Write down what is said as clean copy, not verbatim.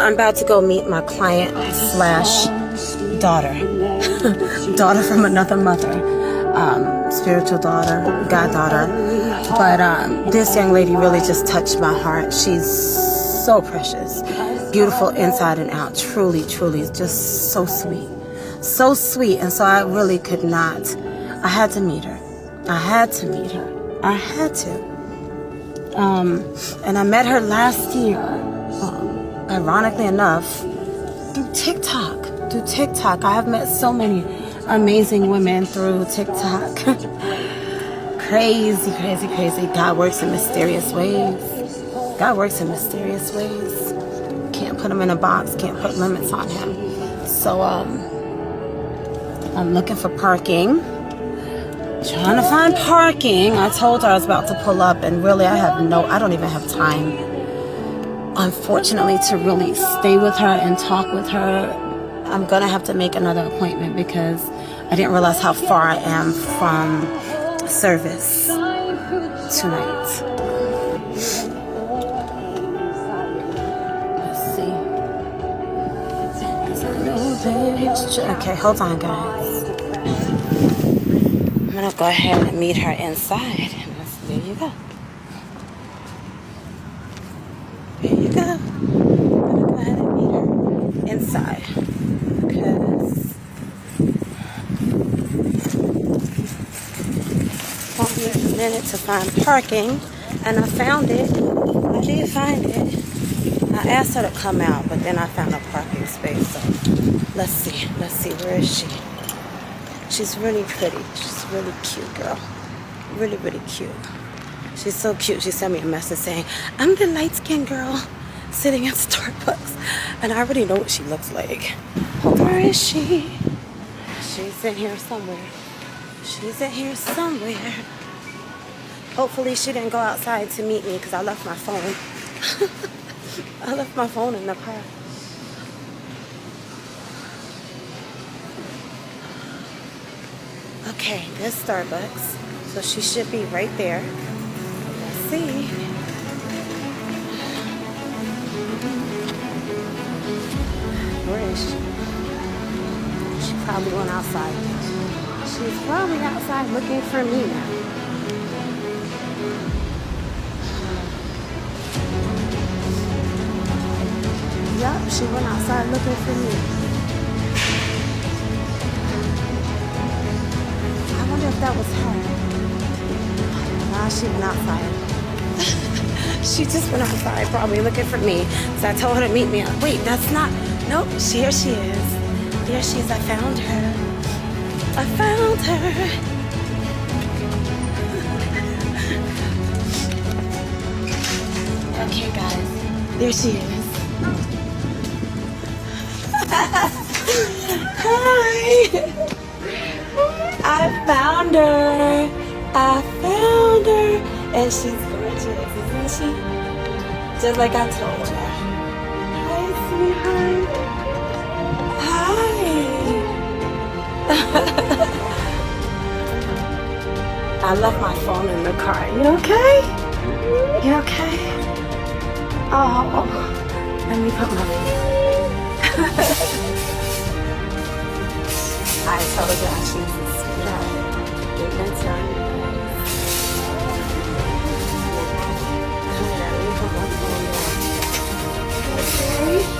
I'm about to go meet my client slash daughter. Daughter from another mother. Spiritual daughter, goddaughter. But this young lady really just touched my heart. She's so precious. Beautiful inside and out. Truly, truly, just so sweet. So sweet. And so I really could not. I had to meet her. I had to meet her. I had to. And I met her last year. Ironically enough, through TikTok. I have met so many amazing women through TikTok. Crazy. God works in mysterious ways. Can't put him in a box. Can't put limits on him. So I'm looking for parking. Trying to find parking. I told her I was about to pull up, and really I don't even have time, unfortunately, to really stay with her and talk with her. I'm gonna have to make another appointment because I didn't realize how far I am from service tonight. Let's see. Okay, hold on, guys. I'm gonna go ahead and meet her inside. There you go. I'm gonna go ahead and meet her inside. Because it won't be a minute to find parking. And I found it. I did find it. I asked her to come out, but then I found a parking space. So let's see, where is she? She's really pretty. She's really cute, girl. Really cute. She's so cute. She sent me a message saying, I'm the light-skinned girl sitting at Starbucks. And I already know what she looks like. Where is she? She's in here somewhere. Hopefully she didn't go outside to meet me because I left my phone. I left my phone in the car. Okay, there's Starbucks. So she should be right there. Let's see. Where is she? She probably went outside. She's probably outside looking for me now. Yup, she went outside looking for me. I wonder if that was her. Nah, she went outside. She just went outside probably looking for me. So I told her to meet me up. Wait, that's not. Nope, here she is. There she is. I found her. Okay, guys. There she is. Hi. I found her. And she's gorgeous, isn't she? Just like I told you. Hi, sweetheart. Hi. I left my phone in the car. You okay? You okay? Oh, let me put my I told you she's a sweetheart. Didn't I tell you? Let me put my phone down. Okay.